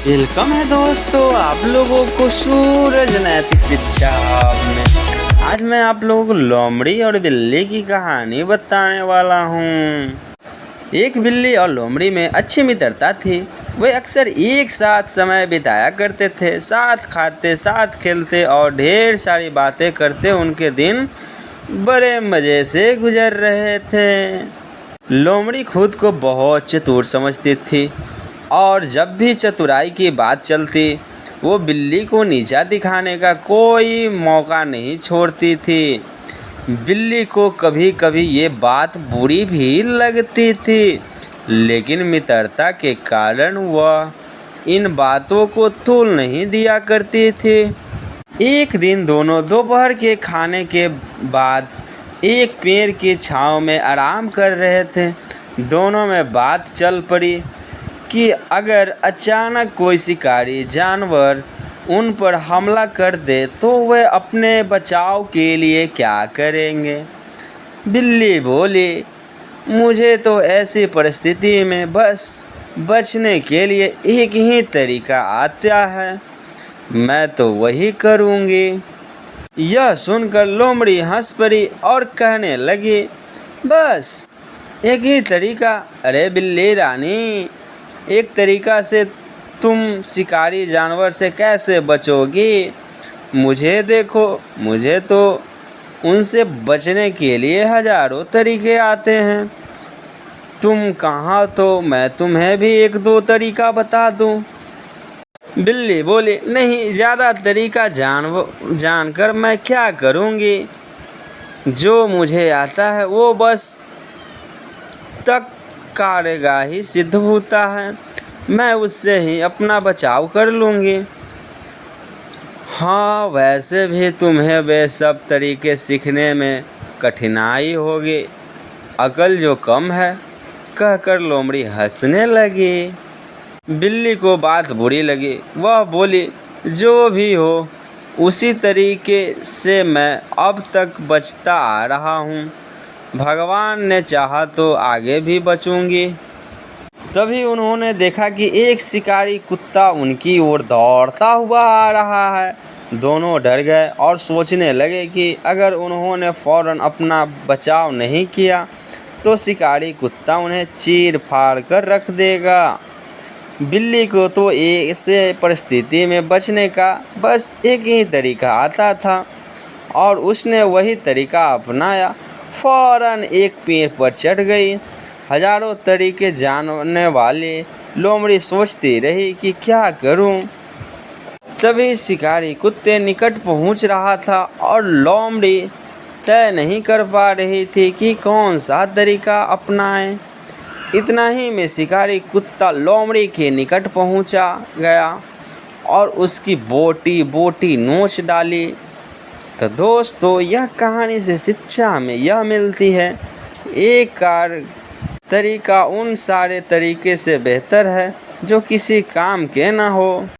Welcome है दोस्तों आप लोगों को सूरज नैतिक शिक्षा में। आज मैं आप लोगों को लोमड़ी और बिल्ली की कहानी बताने वाला हूँ। एक बिल्ली और लोमड़ी में अच्छी मित्रता थी। वे अक्सर एक साथ समय बिताया करते थे, साथ खाते, साथ खेलते और ढेर सारी बातें करते। उनके दिन बड़े मज़े से गुजर रहे थे। लोमड़ी खुद को बहुत चतुर समझती थी और जब भी चतुराई की बात चलती वो बिल्ली को नीचा दिखाने का कोई मौका नहीं छोड़ती थी। बिल्ली को कभी कभी ये बात बुरी भी लगती थी, लेकिन मित्रता के कारण वह इन बातों को तूल नहीं दिया करती थी। एक दिन दोनों दोपहर के खाने के बाद एक पेड़ की छांव में आराम कर रहे थे। दोनों में बात चल पड़ी कि अगर अचानक कोई शिकारी जानवर उन पर हमला कर दे तो वे अपने बचाव के लिए क्या करेंगे। बिल्ली बोली, मुझे तो ऐसी परिस्थिति में बस बचने के लिए एक ही तरीका आता है, मैं तो वही करूँगी। यह सुनकर लोमड़ी हंस पड़ी और कहने लगी, बस एक ही तरीका? अरे बिल्ली रानी, एक तरीका से तुम शिकारी जानवर से कैसे बचोगी? मुझे देखो, मुझे तो उनसे बचने के लिए हजारों तरीके आते हैं। तुम कहाँ तो मैं तुम्हें भी एक दो तरीका बता दूं। बिल्ली बोली, नहीं, ज़्यादा तरीका जानकर मैं क्या करूँगी? जो मुझे आता है वो बस तक कार्यगाही सिद्ध होता है, मैं उससे ही अपना बचाव कर लूँगी। हाँ, वैसे भी तुम्हें वे सब तरीके सीखने में कठिनाई होगी, अकल जो कम है, कहकर लोमड़ी हंसने लगी। बिल्ली को बात बुरी लगी। वह बोली, जो भी हो, उसी तरीके से मैं अब तक बचता आ रहा हूँ। भगवान ने चाहा तो आगे भी बचूंगी। तभी उन्होंने देखा कि एक शिकारी कुत्ता उनकी ओर दौड़ता हुआ आ रहा है। दोनों डर गए और सोचने लगे कि अगर उन्होंने फौरन अपना बचाव नहीं किया तो शिकारी कुत्ता उन्हें चीर फाड़ कर रख देगा। बिल्ली को तो ऐसे परिस्थिति में बचने का बस एक ही तरीका आता था और उसने वही तरीका अपनाया। फौरन एक पेड़ पर चढ़ गई। हजारों तरीके जानने वाली लोमड़ी सोचती रही कि क्या करूं। तभी शिकारी कुत्ते निकट पहुंच रहा था और लोमड़ी तय नहीं कर पा रही थी कि कौन सा तरीका अपनाएं। इतना ही में शिकारी कुत्ता लोमड़ी के निकट पहुंचा गया और उसकी बोटी बोटी नोच डाली। तो दोस्तों, यह कहानी से शिक्षा हमें यह मिलती है, एक तरीका उन सारे तरीके से बेहतर है जो किसी काम के ना हो।